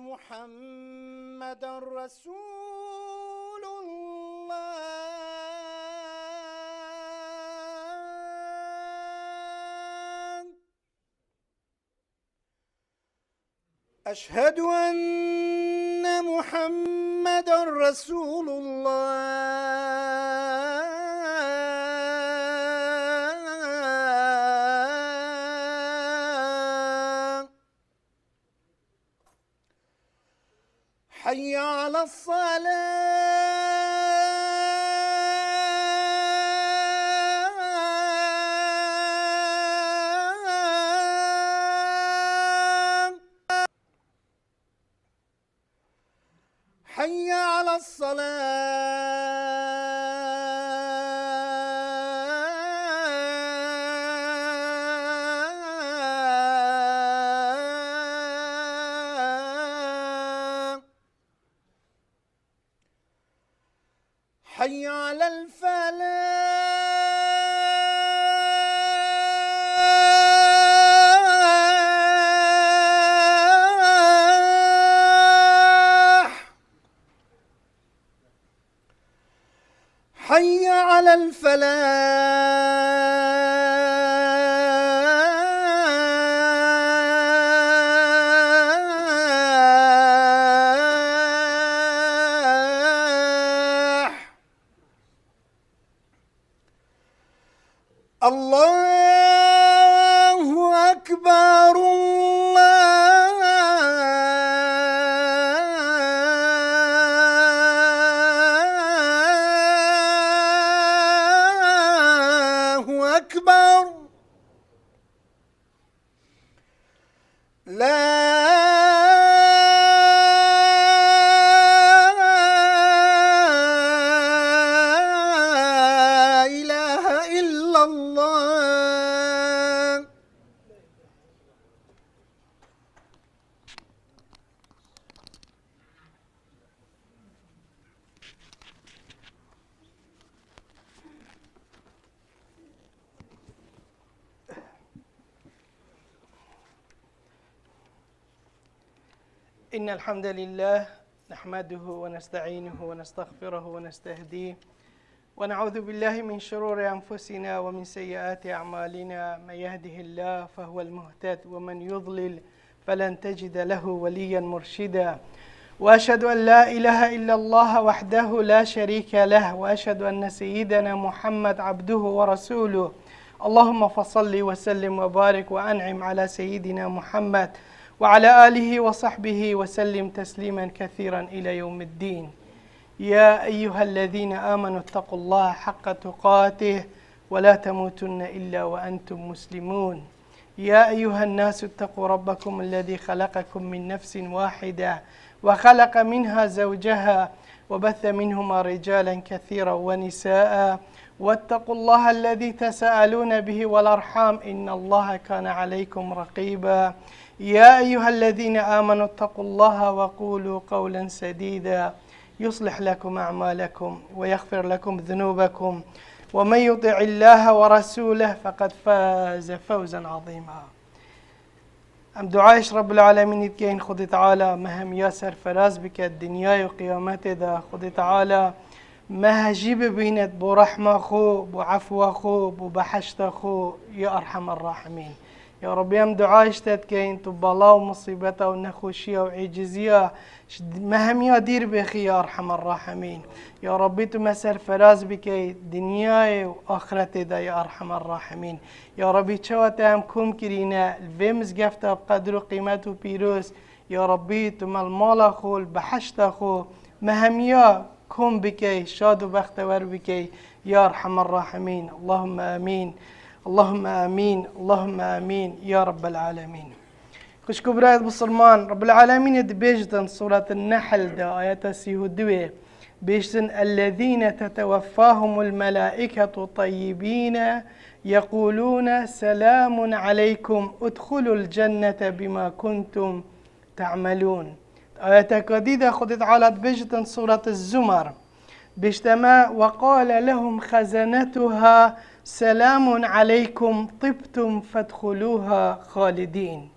محمدا رسول الله. أشهد أن محمدا رسول الله. حي على الصلاة. حي على الصلاة. حي على الفلاح. حي على الفلاح. الله أكبر الله أكبر. لا إله إلا الله. إن الحمد لله نحمده ونستعينه ونستغفره ونستهديه ونعوذ بالله من شرور أنفسنا ومن سيئات أعمالنا. من يهده الله فهو المهتد ومن يضلل فلن تجد له وليا مرشدا. وأشهد أن لا إله إلا الله وحده لا شريك له، وأشهد أن سيدنا محمد عبده ورسوله. اللهم فصل وسلم وبارك وأنعم على سيدنا محمد وعلى آله وصحبه وسلم تسليما كثيرا إلى يوم الدين. يا أيها الذين آمنوا اتقوا الله حق تقاته ولا تموتن إلا وأنتم مسلمون. يا أيها الناس اتقوا ربكم الذي خلقكم من نفس واحدة وخلق منها زوجها وبث منهما رجالا كثيرا ونساء، واتقوا الله الذي تساءلون به والأرحام إن الله كان عليكم رقيبا. يا أيها الذين آمنوا اتقوا الله وقولوا قولا سديدا يصلح لكم أعمالكم ويغفر لكم ذنوبكم، ومن يطع الله ورسوله فقد فاز فوزا عظيما. ام دعایش رب العالمین که این خود تعالی مهم یا سرفراز بکد دنیای و قیامت دا. خود تعالی مهجی ببیند بو رحمه خو بو عفو خو بو بحشت خو یا ارحم الراحمین. یا ربی ام دعایش تد که این تو بلا و مصیبت و نخوشی و عجزی مهمی دیر بخی یا ارحم الراحمین. یا ربی تو مسر فراز بکی دنیای و آخرت دا یا ارحم الراحمین. یا ربی چوات هم کم کرینه الویمز گفته بقدر و قیمت و پیروز. یا ربی تو مال خو بحشت خو مهمی کم بکی شاد و بختور بکی یا ارحم الراحمین. اللهم آمین اللهم آمين اللهم آمين يا رب العالمين. خوش كبرات بسلمان رب العالمين بيجتن سورة النحل دا آيات سيهدوه بيجتن الذين تتوفاهم الملائكة طيبين يقولون سلام عليكم ادخلوا الجنة بما كنتم تعملون. آيات قديدة خدت على بيجتن سورة الزمر بيجتما وقال لهم خزنتها سلام عليكم طبتم فادخلوها خالدين.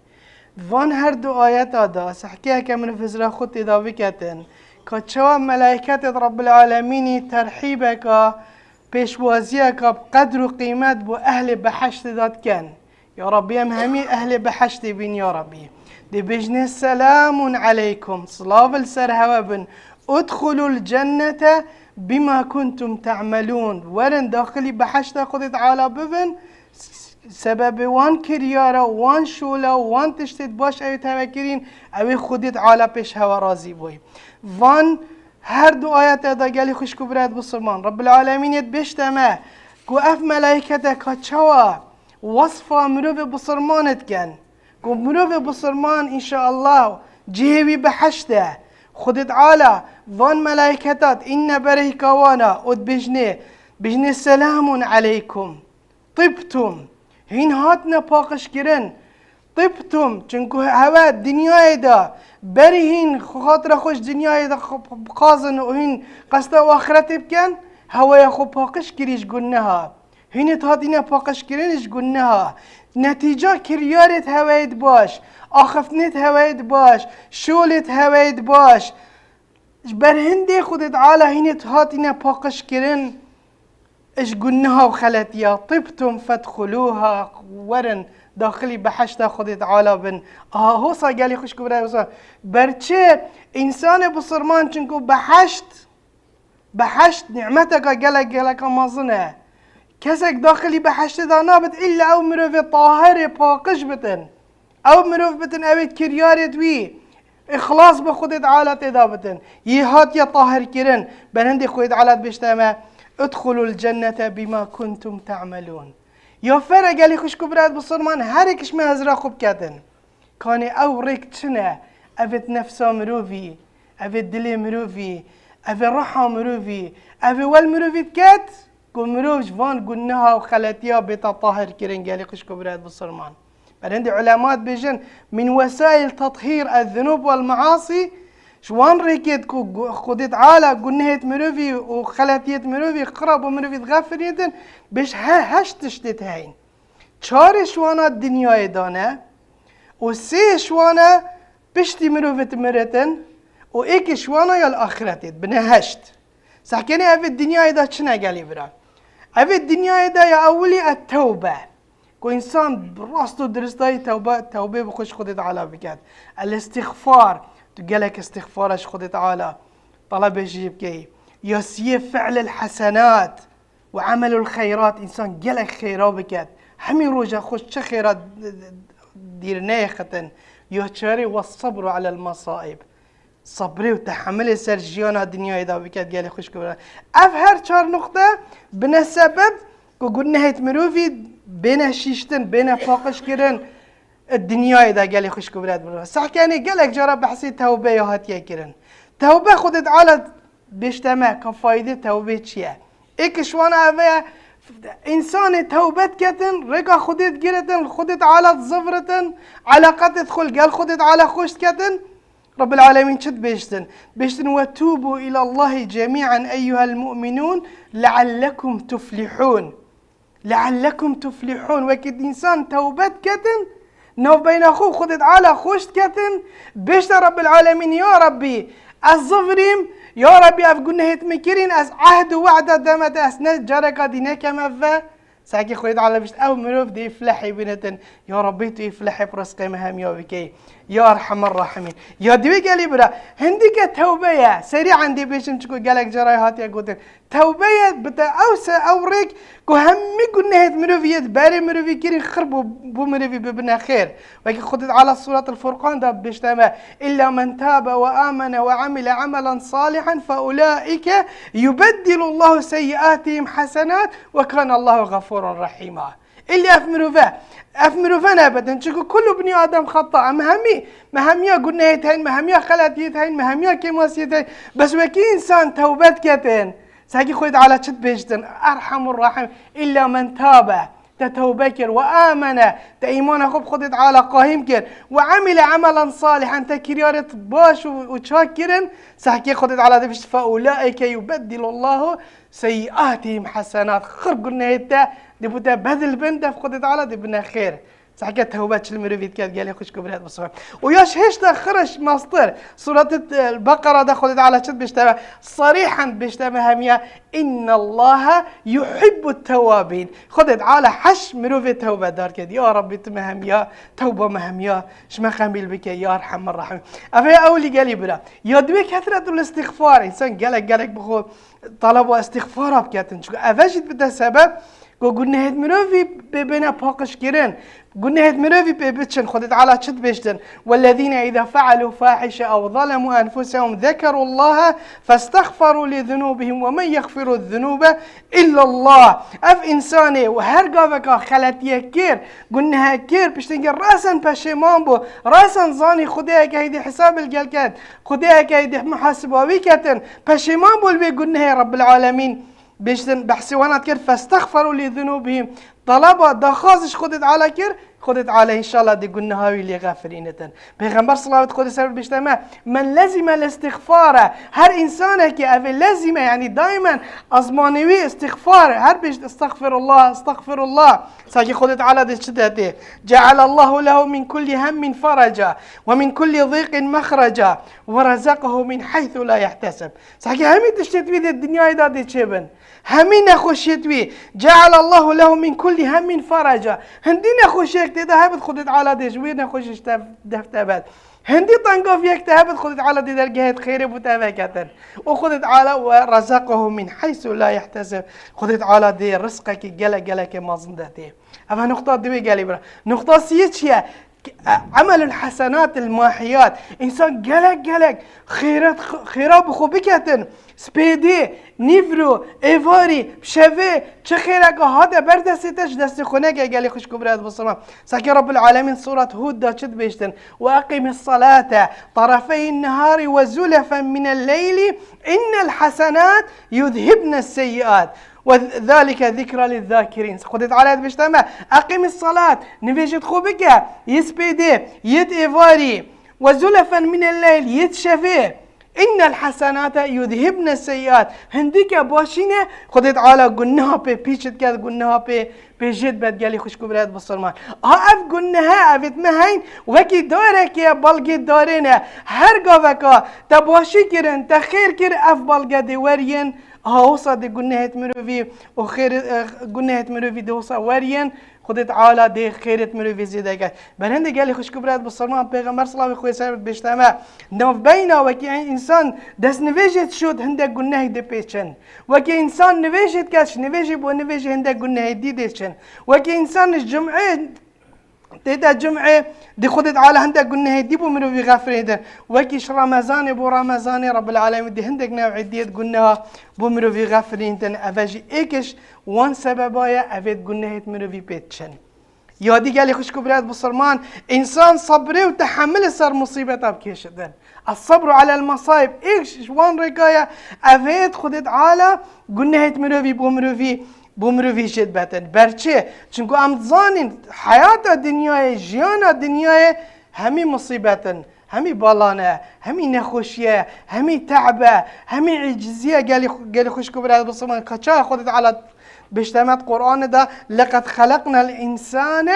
وان هر دو آيات دا سحكيها كمن فزرا خود إذا بكتن كتشوا ملائكة رب العالمين ترحيبك بيشوازيك بقدر وقيمات بو أهل بحشت ذات كان يا ربي أم همي أهل بحشت بين يا ربي دي بجن سلام عليكم صلاة السرهوا بن ادخلوا الجنة بما كنتم تعملون ورن داخلي بحشت خدت على ببن سبب وان كريارا وان شولا وان تشتت باش اوي تفكرين اوي خدت على پیش هوا راضي بوي وان هر دو آيات ادا قالي خوش كبرات بصرمان رب العالمين يتبشتما كو اف ملايكتك هتشوا وصفة مروف بصرمانت كان كو مروف بصرمان ان شاء الله جيوي بحشته خدت على وان ملايكتات إن بريكوانا ود بجني سلام عليكم طبتم هين هاتنا باقش كرن طبتم چنكو هوا دنيا دا بريهين خاطر خوش دنيا دا قازن وهين قصدا واخرت بكن هوا يخو باقش كريش قلناها هين تهاتينا باقش كرنش قلناها نتيجة كريارت هوايد باش آخفتنت هوايد باش شولت هوايد باش برهندي خدت على هين تهاتينا باقش كرن اش قلناها وخلتيا طبتم فادخلوها ورن داخلي بحشتا خدت على بن هو قالي خوش كبرى برچه انسان بصرمان چنكو بحشت نعمتك قالك مازنه كسك داخلي بحشت دا نابت الا او مروف طاهر باقش بتن او مروف بتن اويت كريارت وي اخلاص بخدت على تدابتن يهات يا طاهر كرن بنندي خدت على بشتما ادخلوا الجنة بما كنتم تعملون يا فرق قالي خوش كبرات بصرمان هركش ما هزرا خوب كاتن كان او ريك چنه افت نفسا مروفي افت دلي مروفي افت روحا مروفي افت والمروفي كات قل مروف جوان قلناها وخلتيا بيتا طاهر كرن قالي خوش كبرات بصرمان بل عندي علامات بيجن من وسائل تطهير الذنوب والمعاصي شوان ريكيت كو خدت على قنهت مروفي وخلاتيت مروفي قرب ومروفي تغفر يدن بيش هش تشتت هين چار شوانا الدنيا دانه و سي شوانا بشتي مروفت مرتن و ايك شوانا يا الاخرتت بنا هشت سحكيني اف الدنيا دا چنا قالي برا اف الدنيا دا يا اولي التوبة كو انسان براستو درستاي توبة بخش خدت على بكات الاستغفار تقالك استغفارش خدت على طلب يجيب كي يسير فعل الحسنات وعمل الخيرات انسان قالك خيرا بكات حمي روجا خوش چه خيرات دير نايختن يوچاري والصبر على المصائب صبري وتحمل سرجيانا الدنيا اذا بكات قالي خوش كبيرا افهر چار نقطة بنا سبب كو قلنا هيت مروفي بين شيشتن بين فاقش كرن الدنيا اذا قالي خوش كبرات برا صح كاني قالك جرب بحسي توبه يا هاتيا كرن توبه خدت على بيجتمع كفايده توبه چيه ايك شوانا اوه انسان توبت كتن رقا خدت جرتن خدت على زفرتن علاقات تدخل قال خدت على خوش كتن رب العالمين شد بيجتن وتوبوا الى الله جميعا ايها المؤمنون لعلكم تفلحون وكد انسان توبت كتن نوف بين اخوه خدت على خوش كتن بيشت رب العالمين يا ربي الظفريم يا ربي افقلنا هيت مكرين از عهد ووعد دامت اسناد جارك دينك مفا ساكي خدت على بيشت او مروف دي يفلحي بنتن يا ربي تو يفلحي برسقي مهم يا بكي يا ارحم الراحمين يا دي قالي برا هنديك توبه سريعا دي بيشن تشكو قالك جراي هاتي قلت توبه بتا اوسا اوريك كو همي قلنا هيت مروفيت باري مروفي كيرين خربوا بو مروفي ببنا خير ولكن خدت على سورة الفرقان ده بيشتما الا من تاب وامن وعمل عملا صالحا فاولئك يبدل الله سيئاتهم حسنات وكان الله غفورا رحيما اللي افمروا فانا ابدا شكو كل بني ادم خطا مهمية قلنا هيتين مهمية خلاتيتين مهمية كيماسيتين بس وكي انسان توبت كتين ساكي خد على شد بيجتن ارحم الراحم الا من تاب تتوبكر وامن تايمان خب خدت على قايم كر وعمل عملا صالحا تكريارة باش وشاكرن ساكي خدت على دبش فاولئك يبدل الله سيئاتهم حسنات خرب قلنا هيتا دي بوتا بدل بنت خدت على دي بنا خير سحكت توبة المروفيت كات قال خوش كبرات بصراحة وياش هيش خرج مصدر سورة البقرة دخلت على شد بيشتبه صريحا بيشتبه هميا إن الله يحب التوابين خدت على حش مروفيت توبة دار كده يا ربي تمهم يا توبة مهم يا شما خميل بك يا أرحم الراحمين أفيا أولي قالي برا يا دوي كثرة الاستغفار إنسان قالك بخو طلب واستغفار بكاتن شو أفاجد بده سبب قلنا هاد مروفي ببنا باقش كيرن قلنا هاد مروفي ببتشن خدت على شد بيشتن والذين إذا فعلوا فاحشة أو ظلموا أنفسهم ذكروا الله فاستغفروا لذنوبهم ومن يغفر الذنوب إلا الله أف إنساني وهرقافك خلت يكير قلنا هكير بيشتنقل رأسا بشيمان بو رأسا ظاني خديها كهيدي حساب الجلكات خديها كهيدي محاسبة ويكتن بشيمان بو البي قلنا يا رب العالمين بيشتن بحسوانات كير فاستغفروا لذنوبهم طلبا دخازش خدت على كير خدت على إن شاء الله دي قلنا هاوي اللي غافرينتن بيغمبر صلى الله عليه وسلم بيشتما من لزم الاستغفار هر إنسانه كي أفي لزم يعني دائما أزمانوي استغفار هر بيشت استغفر الله ساكي خدت على دي شدته جعل الله له من كل هم فرجا ومن كل ضيق مخرجا ورزقه من حيث لا يحتسب ساكي همي تشتت في الدنيا إذا دي تشبن همي نخوشيتوي جعل الله له من كل هم فرجا هندي نخوشيك تذهب خدت على دي جوي نخوشش دفتبات هندي طنقوف يكتهب خدت على دي درجات خير بتابعة وخدت على ورزقه من حيث لا يحتسب خدت على دي رزقك جلك ما زندته أما نقطة دي قالي برا نقطة سيتشيا عمل الحسنات الماحيات إنسان جلك خيرات بخوبكتن سبيدي نيفرو إيفاري بشافي تشخيرك هذا بردستش دست خونك قال خوش كبرات بالصلاة ساكي رب العالمين سورة هود دا شد بيشتن وأقم الصلاة طرفي النهار وزلفا من الليل إن الحسنات يذهبن السيئات وذلك ذكرى للذاكرين خدت على بيشتما أقم الصلاة نفيجت خوبك يسبيدي يت إيفاري وزلفا من الليل يتشافي إن الحسنات يذهبن السيئات هنديك باشينه خدت على قلناها بيشت كذا قلناها بجد بدقالي خوش كبرات بالصرمان أف قلناها أفت مهين وكي دارك يا بلقي دارنا هرقا وكا تباشي كرن تخير كر أف بلقا دي ورين هاوصا دي قلناها مروفي وخير قلناها مروفي دوصا ورين خدت على دي خيرت مروفي زيدك برهند قال خوش كبرات بالصرمان پیغمبر صلى الله عليه وسلم بيشتما نوف بينا وكي انسان دس نويجت شود هندك قلناه دي بيشن وكي انسان نويجت كاش نويجي بو نويجي هندك قلناه دي ديشن وكي انسان الجمعه تيدا جمعة دي خدت على هندك قلنا هدي بو منو في غفرين وكيش رمضان بو رمضان رب العالمين دي هندك نوع ديت قلنا بو منو في غفرين افاجي ايكش وان سببايا افيد قلنا هيت منو في بيتشن يادي قال خوش كبرات بصرمان انسان صبري وتحمل صار مصيبه بكيشدن الصبر على المصايب ايش وان رقايا افيد خدت على قلنا هيت منو في بو مروفی شد باتن برچه چونکو ام زانین حیات دنیای جیان دنیای همی مصیبتن همی بالانه همی نخوشیه همی تعبه همی عجزیه قالی خوش كبرات بصمان كچا خودت على بشتمت قرآن ده لقد خلقنا الإنسان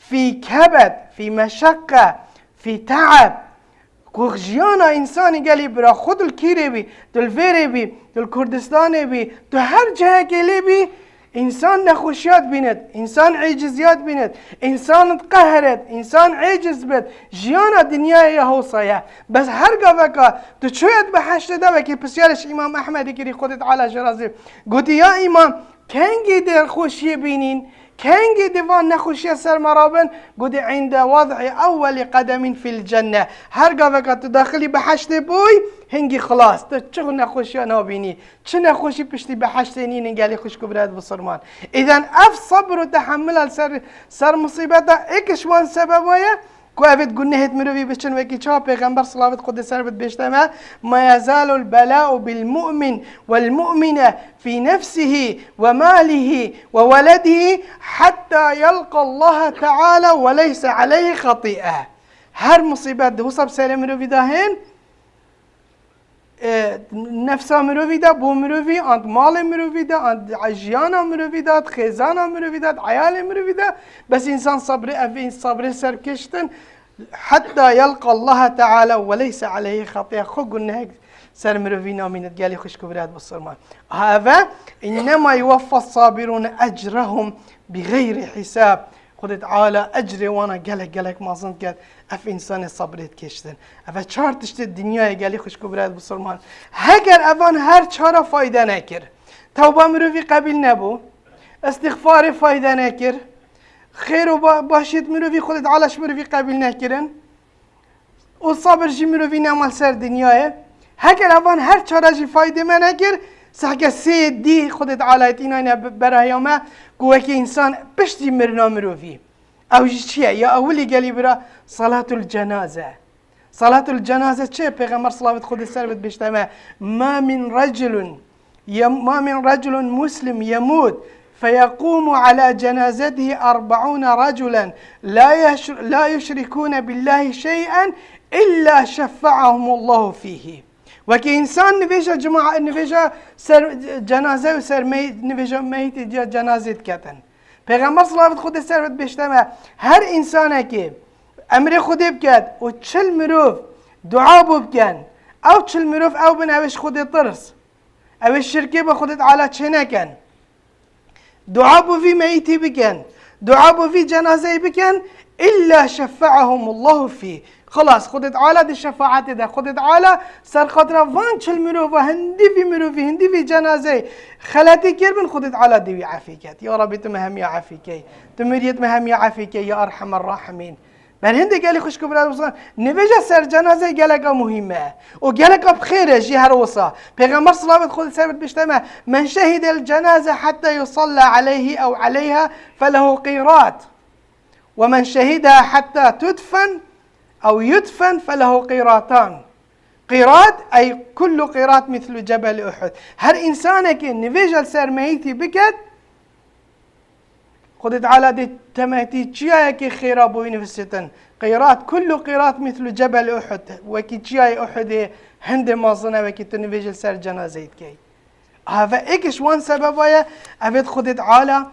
في كبد في مشقة في تعب جیانا انسانی گلی برا خود الکیری بی دلفیری بی دل کردستانی بی تو هر جه گلی بی انسان نخوشیات بیند انسان عجزیات بیند انسان تقهرد انسان عجز بید جیانا دنیای هوصایه بس هر گوکا تو چوید به حشت ده وکی پسیارش امام احمدی کری خودت علا جرازی گوتی یا امام کنگی در خوشی بینین كانجي ديفان نخوشي سر مرابن قد عند وضع أول قدم في الجنة هرقا فقط تدخلي بحشت بوي هنجي خلاص تشغل نخوشي أنا بيني تش نخوشي بشتي بحشتيني نقالي خوش كبرات بصرمان إذن أف صبر وتحمل سر مصيبته إيكش وان سببويا كوافت قلنا هت مروفي بشن وكي شاب پیغمبر صلوات قدس سربت بيشتما ما يزال البلاء بالمؤمن والمؤمنة في نفسه وماله وولده حتى يلقى الله تعالى وليس عليه خطيئة هر مصيبات ده وصب سالم مروفي داهن نفسا مروفی دا بو مروفی آنت مال مروفی دا آنت عجیانا مروفی دا خیزانا مروفی دا عیال مروفی دا بس انسان صبر افین صبر سر کشتن حتى يلقى الله تعالى وليس عليه خطيئة. خو قلنا هيك سر مروفي نامينت قالي خوش كبرات بالصرمان. هذا إنما يوفى الصابرون أجرهم بغير حساب. خد تعالى أجري وانا قالك ما ظنت قال اف انسان صبرت کشتن اف چهار تشت دنیای گلی خوش کبرات بسرمان هگر اوان هر چهار فایده نکر توبه مروفی قبیل نبو استغفار فایده نکر خیر و باشید مروفی خودت عالش مروفی قبیل نکرن و صبر جی مروفی نعمل سر دنیای هگر اوان هر چهار جی فایده من نکر سحکه سه دی خودت عالت اینا براهیامه گوه که انسان پشتی مرنا مروفی او چیه یا اولی گلی برا صلاة الجنازة. صلاة الجنازة چه پیغمبر صلوات خود سر بد بشتمه ما من رجل مسلم يموت فيقوم على جنازته 40 رجلا لا يشركون بالله شيئا إلا شفعهم الله فيه. وكي إنسان نفيجا جماعة نفيجا سر جنازة وسر نفيجا ميت جنازة كتن پیغمبر صلوات خود سر بد بشتمه هر انسانه که امر خودی بکد و چل مروف دعا بکن او چل مروف او بن اوش خودی ترس اوش شرکه با خودت علا چه نکن دعا بوفی میتی بکن دعا بوفی جنازه بکن الا شفعهم الله فيه. خلاص خودت علا دی شفاعت ده خودت علا سر خاطر وان چل مروف هندی في مروفی هندی في جنازه خلاتي كربن خودت علا دی عافی کد یا ربی تو مهم یا عافی کی تو مریت مهم یا عافی کی یا ارحم الراحمین. من هندي قالي خوش كبرات وصل نفجا سر جنازه قالك مهمه وقالك بخير جي هروسا پیغمبر صلى الله عليه وسلم ثابت بيشتمه من شهد الجنازه حتى يصلى عليه او عليها فله قيرات ومن شهدها حتى تدفن او يدفن فله قيراتان. قيرات اي كل قيرات مثل جبل احد. هر انسانك نفجا سر ميتي بكت خدت على دي تماتي تشيا كي خيرا بوين في الستن قيرات كل قيرات مثل جبل احد وكي تشيا احد هند ما ظنا وكي تنفجل سر جنازه كي هذا ايش وان سبب ويا ابد خدت على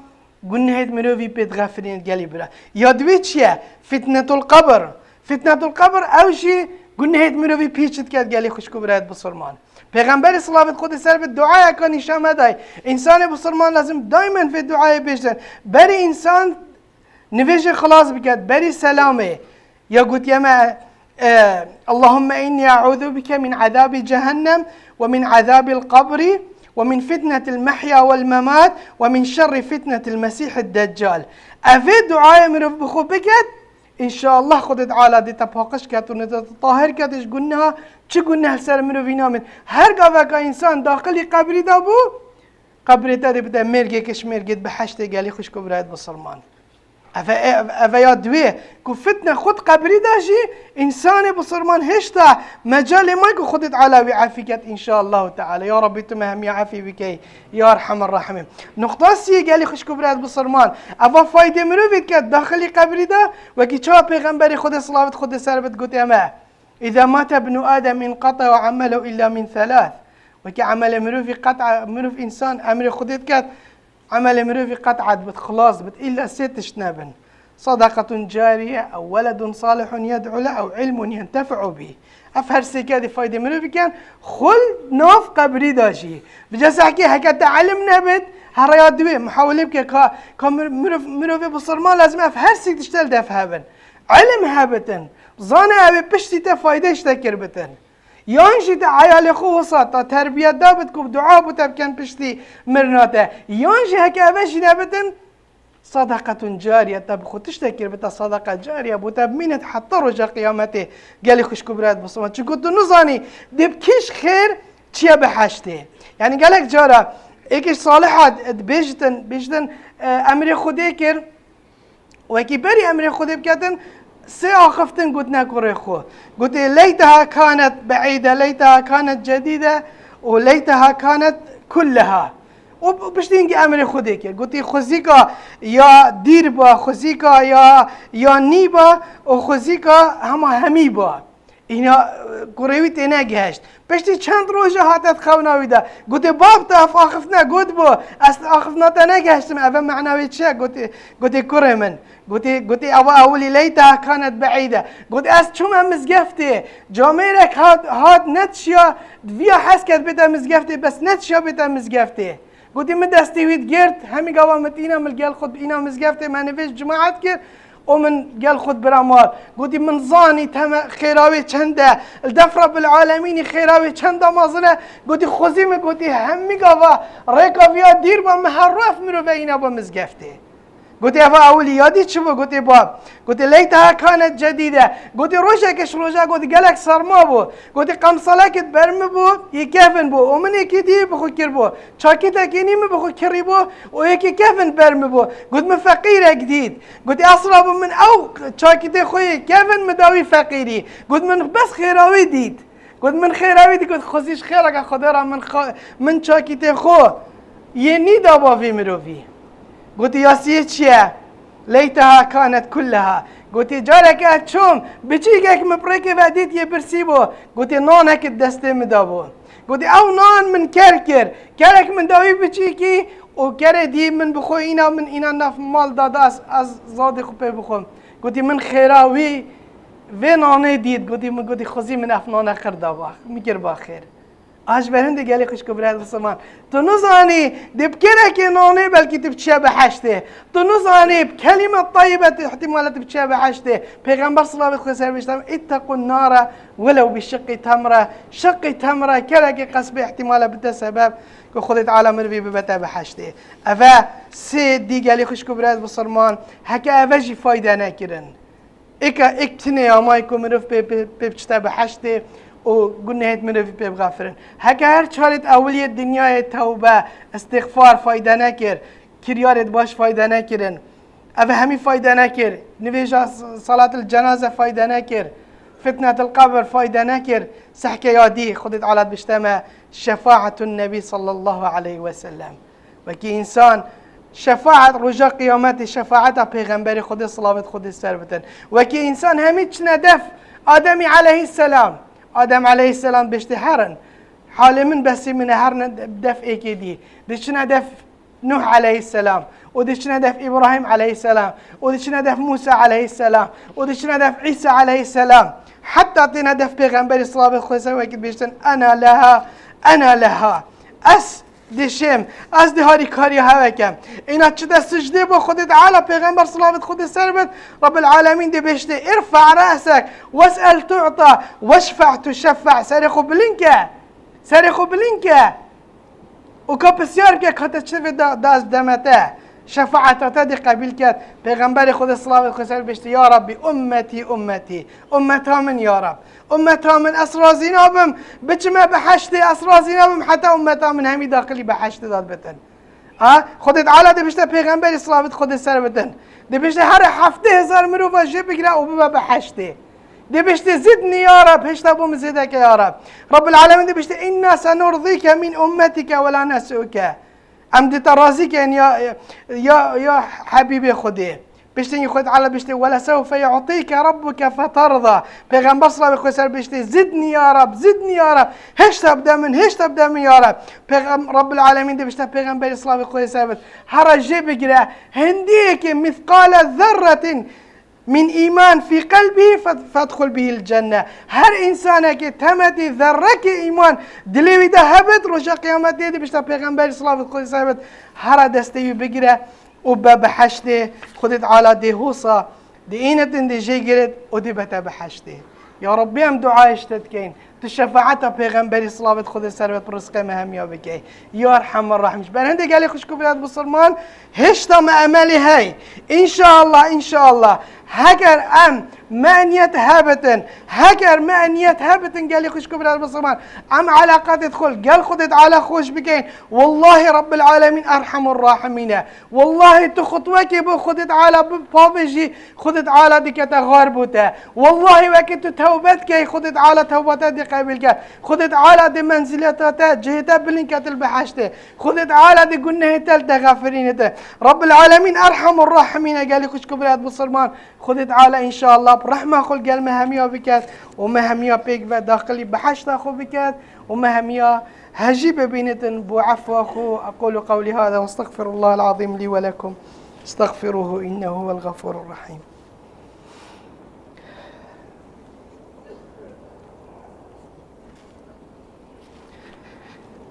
قلنا هيد مروفي بيت غافرين قالي برا يا دويتشيا فتنه القبر او شيء قلنا هيد مروفي بيتشت كات قالي خوش كبرات بصرمان. پیغمبر صلوات خود سر به دعای کنی شما دای انسان بسرمان لازم دائما في دعای بيشتن بري انسان نفيش خلاص بكت بري سلامه يا قلت يا اللهم اني اعوذ بك من عذاب جهنم ومن عذاب القبر ومن فتنة المحيا والممات ومن شر فتنة المسيح الدجال. افي دعای مرو بخو بكت ان شاء الله خودت عالا دی تپاقش کرد و نتطاهر کردش گناه چه گناه سر منو وینامن هر گاوه که انسان داخلی قبری دا بو قبری دا دی بده مرگه کش مرگید به حشت گلی خوش کبرایت بسلمان افا یا دوی که فتنه خود قبری داشی انسان بسلمان هشتا مجال ما که خودت عالا وعافی کرد ان شاء الله تعالی یا ربی تو مهم یعافی بکی یا ارحم الراحمین. نقطه سیه گلی خوش کبرایت بسلمان افا فایده مروید کرد داخلی قبری دا وکی چه پیغمبری خود صلوات خود سر بد گوت اما اذا مات ابن آدم انقطع عمله الا من ثلاث وكي عمل مروفي قطع مروف انسان امر خودت كات عمل مروفي قطعت بتخلاص بت الا ست شنابن صدقة جارية او ولد صالح يدعو له او علم ينتفع به. افهر سكادي فايدة مروفي كان خل ناف قبري داشي بجاس احكي هكا تعلم نبت هريات دوي محاولة بك مروفي بصرمان لازم افهر سك تشتغل دافهابن علم هابتن زانه ابي بشتي تفايدة اشتكر بتن يانشي تعيال خو وسط تربية دابت كوب دعاء بتبكن بشتي مرناته يانشي هكا ابشي نبتن صدقة جارية تبخو تشتكر بتا صدقة جارية بوتاب مين حتى رجع قيامته قال لي خوش كبرات بصمت شو كنت نزاني دبكيش خير تشيا بحشته يعني قالك جارة ايكش صالحات بيجتن امر خديكر وكي بري امر خدي بكاتن سأخفتن قلت ناكوري خو قلت ليتها كانت بعيدة ليتها كانت جديدة وليتها كانت كلها وبشتينجي أمري خديك قلت خزيكا يا ديربا خزيكا يا نيبا وخزيكا هميبا اینا کوروی تینا گهشت پشتی چند روزه هاتت خواناوی ده گوتی باب تا آخف نه گوت بو است آخف نتا نگهشتم اول معناوی چه گوتی کوره من گوتی اولی لیتا کانت بعیده گوتی از چوم مزگفته جامعه هات نتشیا دویا حس کرد بیتا مزگفته بس نتشیا بیتا مزگفته گوتی من دستی وید گرد همی قوامت اینا ملگل خود اینا مزگفته من نویش جماعت کرد ومن قال خذ برامال قلت من ظاني تم خيراوي چنده الدف رب العالمين خيراوي چنده مازنه قلت خوزيمه قلت همي قوا ريكا فيها دير با محرف مرو بينا با مزگفته قلت افا اولي يادي چبو قلت باب قلت ليتها كانت جديده قلت روشكش روشا قلت قالك سرما بو قلت قمصلكت برم بو يكفن بو ومن يكي دي بخو كر بو شاكيتا كيني بخو كري بو ويكي كفن برم بو قلت من فقيره جديد قلت اصرب من او شاكيتا خوي كفن مداوي فقيري قلت من بس خيراوي ديد قلت من خيراوي دي قلت خوزيش خيرك خدرا من شاكيتا خو يني دابا في مروفي قلت ياسيه چيه ليتها كانت كلها قلت جارك اتشوم بچيكك مبريك وديت يبرسيبو قلت نانك الدستي مدابو قلت او نان من كركر كرك من داوي بچيكي وكره دي من بخو اينا من اينا نف مال داداس از زادي خو بخو قلت من خيراوي و نانه ديد قلت خوزي من افنان خردا با میگر با خير آج برنده گلی خوش کبرد بسمان تو نزانی دب کرک نانه بلکی تبچه بحشته تو نزانی بكلمة طيبة احتمالات تبچه بحشته پیغمبر صلی الله علیه و سلم بيشتم اتقوا النار ولو بشق تمره شق تمره کرک قصب احتمال بده سبب که خودت عالم رو ببته بحشته افا سه دی گلی خوش کبرد بسرمان هکا افا فایده نکرن اکا اکتنه آمای که مروف ببچه بحشته و گناهت منو في بغفرن هكا هر چالت اولی الدنيا توبه استغفار فايده نكر كريارت باش فايده نكرن اوه همي فايده نكر نويجا صلاة الجنازة فايده نكر فتنة القبر فايده نكر سحكي يادي خدت على بشتما شفاعة النبي صلى الله عليه وسلم وكي انسان شفاعة رجاء قيامات شفاعة پیغمبر خود صلوات خود سربتن وكي انسان همي ندف آدمي عليه السلام آدم علیه السلام بشته هرن حال من بسی من هرن دف ایکی دی دیشنا دف نوح علیه السلام و دیشنا دف ابراهیم علیه السلام و دیشنا دف موسی علیه السلام و دیشنا دف عیسی علیه السلام حتی تینا دف پیغمبر صلوات خود وقت بیشتن انا لها اس دشم از دهاری کاری هوا کم اینا چه دست سجده با خودت علا پیغمبر صلوات خود سربت رب العالمین دی بشته ارفع رأسك واسأل تعطى واشفع تشفع سرخو بلنکه و که بسیار که کتا چه داز دمته شفاعت دی قبیل کرد پیغمبر خود صلوات خود سربت بشته یا ربی امتا من یا رب امتا من اسرازینا بم بچمه بحشته اسرازینا بم حتی امتا من همی داخلی بحشته داد بتن خودت علا دی بشته پیغمبر صلوات خود سر بتن دی بشته هر 7000 مرو واجه بگیره و ببه بحشته دی بشته زدنی یا رب هشتا بوم زده که یا رب العالمین دی بشته انا سنرضیک من امتك ولا نسوک ام دی ترازیک یا حبیب خوده بشتي خد على بشتي ولا سوف يعطيك ربك فترضى پیغمبر صلی الله علیه و بشتي زدني يا رب هش تبدا من يا رب رب العالمين دي بشتي پیغمبر صلی الله علیه و هر جيب بگیره هنديك مثقال ذره من ايمان في قلبه فادخل به الجنه هر انسان که تمدي ذره ایمان دلی ده هبت روز قیامت دی بشتي پیغمبر صلی الله علیه و هر دستی بگیره وبا بحشته خدت على دي هوصة دي اينت دي جي قرد ودي بتا بحشته يا ربي ام دعاء اشتدكين تشفاعتها پیغمبری صلوات خود سربت برزقه مهم يا بكي يا ارحم الراحمين بل هندي قال لي خوش كوبلات بسلمان هشتا ما امالي هاي ان شاء الله هكر ام مانية هابتن قال لي خوش كوبلات بسلمان ام علاقات تدخل قال خدت على خوش بكين والله رب العالمين ارحم الراحمين والله تخطوك بو خدت على بابجي خدت على ديك تغاربوته والله وقت توبتك خدت على توبتك قبل كات خذ تعالى دي منزلته جهته بلنكات البحشته خذ تعالى دي قلنا هتل غافرين رب العالمين أرحم الراحمين قال لي خش كبريات بصرمان خذ تعالى إن شاء الله برحمة خل قال مهمية بكات ومهمية بيك داخلي بحشت أخو بكات ومهمية هجيب بينة بعفو أخو. أقول قولي هذا واستغفر الله العظيم لي ولكم استغفروه إنه هو الغفور الرحيم.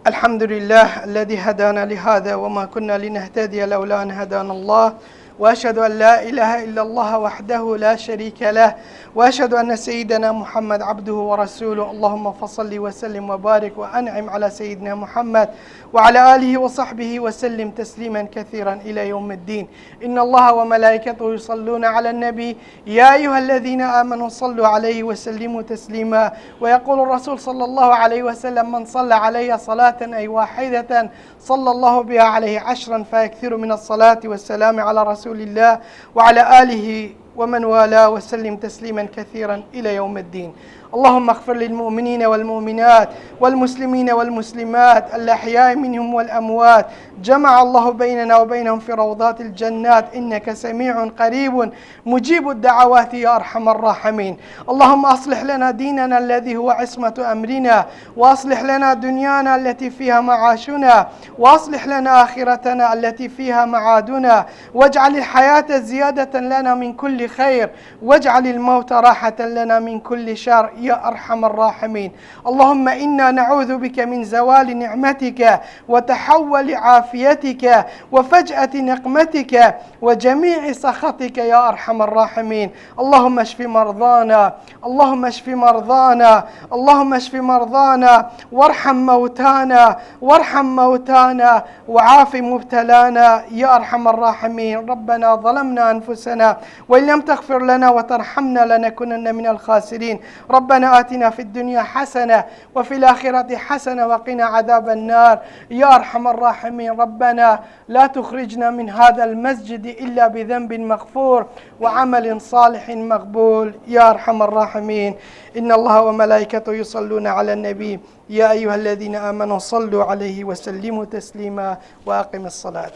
الحمد لله الذي هدانا لهذا وما كنا لنهتدي لولا أن هدانا الله وأشهد أن لا إله إلا الله وحده لا شريك له وأشهد أن سيدنا محمد عبده ورسوله. اللهم فصل وسلم وبارك وأنعم على سيدنا محمد وعلى آله وصحبه وسلم تسليما كثيرا إلى يوم الدين. إن الله وملائكته يصلون على النبي يا أيها الذين آمنوا صلوا عليه وسلموا تسليما. ويقول الرسول صلى الله عليه وسلم من صلى علي صلاة أي واحدة صلى الله بها عليه 10 فيكثر من الصلاة والسلام على رسول الله وعلى آله ومن والاه وسلم تسليما كثيرا إلى يوم الدين. اللهم اغفر للمؤمنين والمؤمنات والمسلمين والمسلمات الأحياء منهم والأموات جمع الله بيننا وبينهم في روضات الجنات إنك سميع قريب مجيب الدعوات يا أرحم الراحمين. اللهم أصلح لنا ديننا الذي هو عصمة أمرنا وأصلح لنا دنيانا التي فيها معاشنا وأصلح لنا آخرتنا التي فيها معادنا واجعل الحياة زيادة لنا من كل خير واجعل الموت راحة لنا من كل شر يا أرحم الراحمين. اللهم إنا نعوذ بك من زوال نعمتك وتحول عافيتك وفجأة نقمتك وجميع سخطك يا أرحم الراحمين. اللهم اشف مرضانا اللهم اشف مرضانا اللهم اشف مرضانا وارحم موتانا وعاف مبتلانا يا أرحم الراحمين. ربنا ظلمنا أنفسنا وإن لم تغفر لنا وترحمنا لنكونن من الخاسرين. ربنا آتنا في الدنيا حسنة وفي الآخرة حسنة وقنا عذاب النار يا أرحم الراحمين. ربنا لا تخرجنا من هذا المسجد إلا بذنب مغفور وعمل صالح مقبول يا أرحم الراحمين. إن الله وملائكته يصلون على النبي يا أيها الذين آمنوا صلوا عليه وسلموا تسليما وأقم الصلاة.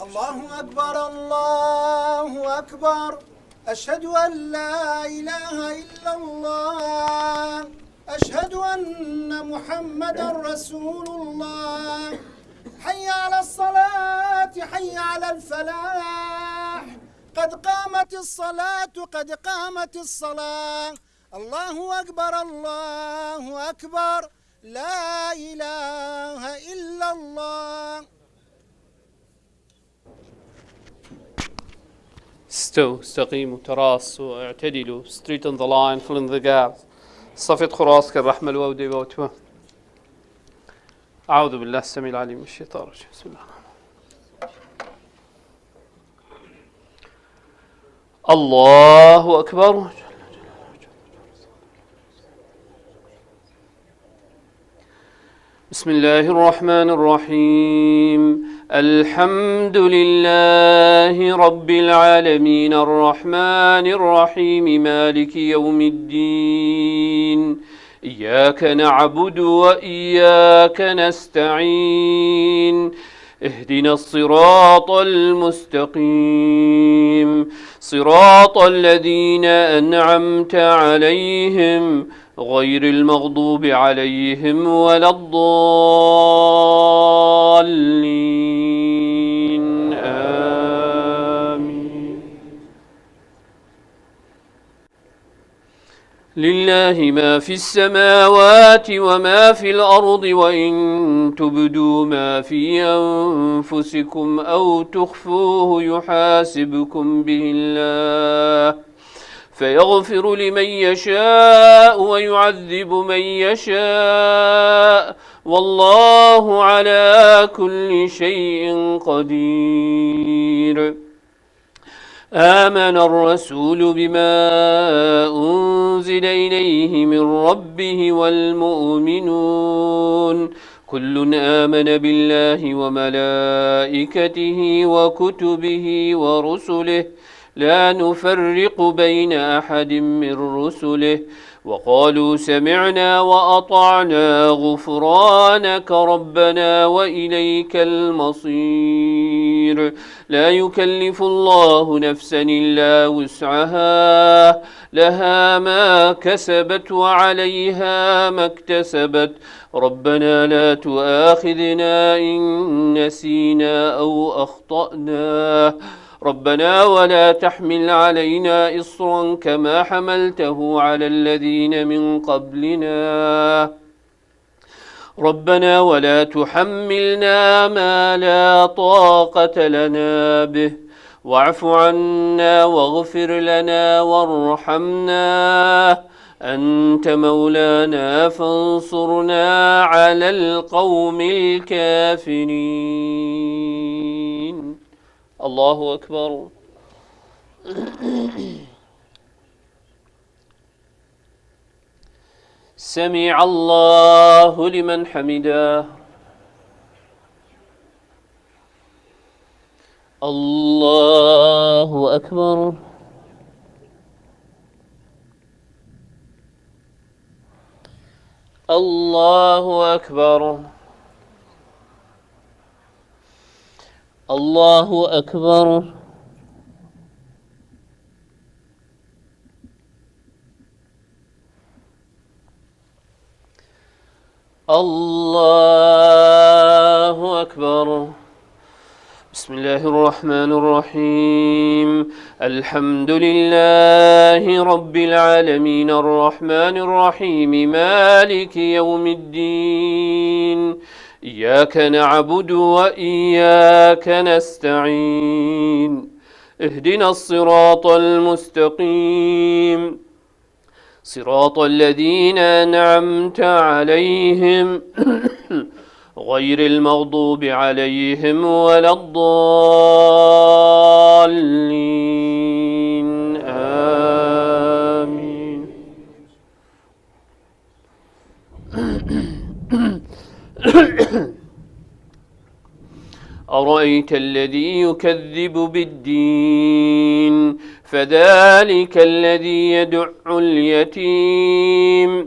الله أكبر الله أكبر أشهد أن لا إله إلا الله أشهد أن محمدا رسول الله. حي على الصلاة حي على الفلاح قد قامت الصلاة قد قامت الصلاة. الله أكبر الله أكبر لا إله إلا الله. استقيموا تراصوا اعتدلوا straight on the line fill in the gaps صفت خراسك الرحمة الودي ووتوه. أعوذ بالله السميع العليم من الشيطان الرجيم. بسم الله الله أكبر. بسم الله الرحمن الرحيم. الحمد لله رب العالمين الرحمن الرحيم مالك يوم الدين. إياك نعبد وإياك نستعين. اهدنا الصراط المستقيم صراط الذين أنعمت عليهم غير المغضوب عليهم ولا الضالين آمين. لله ما في السماوات وما في الأرض وإن تبدوا ما في أنفسكم أو تخفوه يحاسبكم به الله فيغفر لمن يشاء ويعذب من يشاء والله على كل شيء قدير. آمن الرسول بما أنزل إليه من ربه والمؤمنون كل آمن بالله وملائكته وكتبه ورسله لا نفرق بين أحد من رسله وقالوا سمعنا وأطعنا غفرانك ربنا وإليك المصير لا يكلف الله نفسا إلا وسعها لها ما كسبت وعليها ما اكتسبت ربنا لا تؤاخذنا إن نسينا أو أخطأنا ربنا ولا تحمل علينا إصرا كما حملته على الذين من قبلنا ربنا ولا تحملنا ما لا طاقة لنا به واعف عنا واغفر لنا وارحمنا أنت مولانا فانصرنا على القوم الكافرين الله أكبر سمع الله لمن حمده الله أكبر الله أكبر الله أكبر الله أكبر بسم الله الرحمن الرحيم الحمد لله رب العالمين الرحمن الرحيم مالك يوم الدين إياك نعبد وإياك نستعين اهدنا الصراط المستقيم صراط الذين أنعمت عليهم غير المغضوب عليهم ولا الضالين آمين أرأيت الذي يكذب بالدين فذلك الذي يدع اليتيم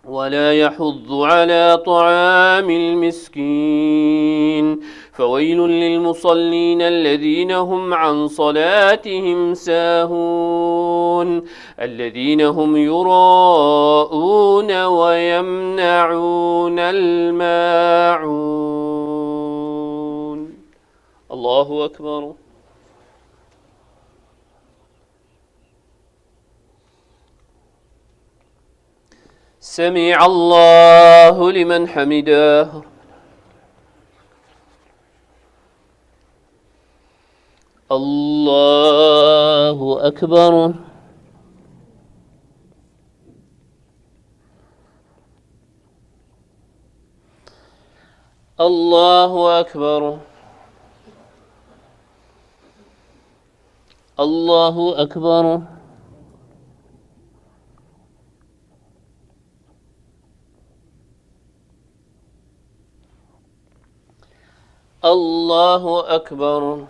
ولا يحض على طعام المسكين فويل للمصلين الذين هم عن صلاتهم ساهون الذين هم يراءون ويمنعون الماعون الله أكبر سمع الله لمن حمده الله أكبر الله أكبر الله أكبر الله أكبر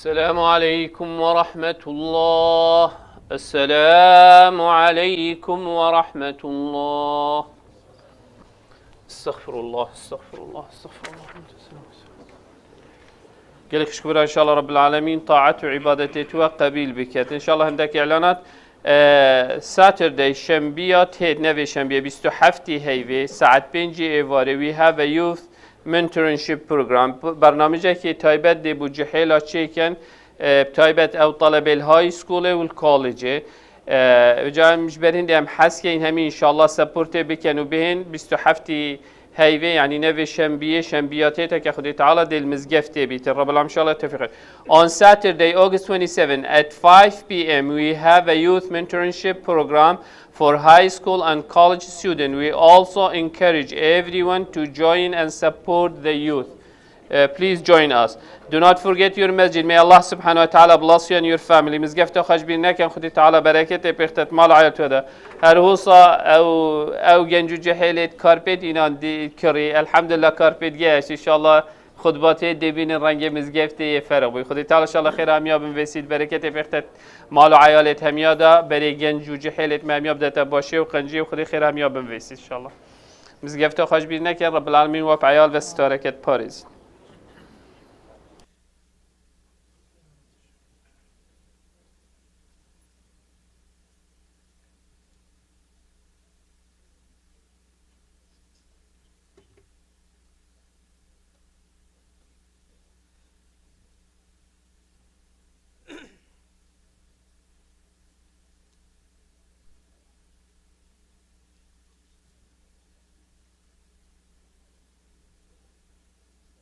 السلام عليكم ورحمة الله السلام عليكم ورحمة الله استغفر الله استغفر الله استغفر الله قالك شكرا إن شاء الله رب العالمين طاعت وعبادتي وقبيل بكت إن شاء الله هندك إعلانات ساتردي شنبه تهد نوي شنبه 27 هيفي ساعت 5 ایواره we have a youth mentorship program برنامجی که تایبت دی بو جحیلا چیکن بتایبەت ئەو طلبه الهای سکوڵێ و کۆڵێجێ جا مش برهن دیم حس که این همین انشالله سپورت بکن و بهن 27 هیوه یعنی نوی شنبیاته تا که خدای تعالی دل مزگفته بیت رب العالمین انشالله توفیق. On Saturday, August 27 at 5 p.m. we have a youth mentorship program for high school and college students. We also encourage everyone to join and support the youth. Please join us. Do not forget your masjid. May Allah subhanahu wa ta'ala bless you and your family. مزگفت خوش بین نکن خدای تعالی برکت بخت مال عیالت وده. هر حوصا او گنجو جهلت کارپت اینان دی کری. الحمدلله کارپت گیش. ان شاء الله خطبات دبین رنگ مزگفت فرق بی. خدای تعالی ان شاء الله خیر همیاب وسیل برکت بخت مال عیالت همیادا برای گنجو جهلت همیاب داتا باشه و قنجی و خدای خیر همیاب وسیل ان شاء الله. مزگفت خوش بین نکن رب العالمین و عیال و ستارکت پاریز.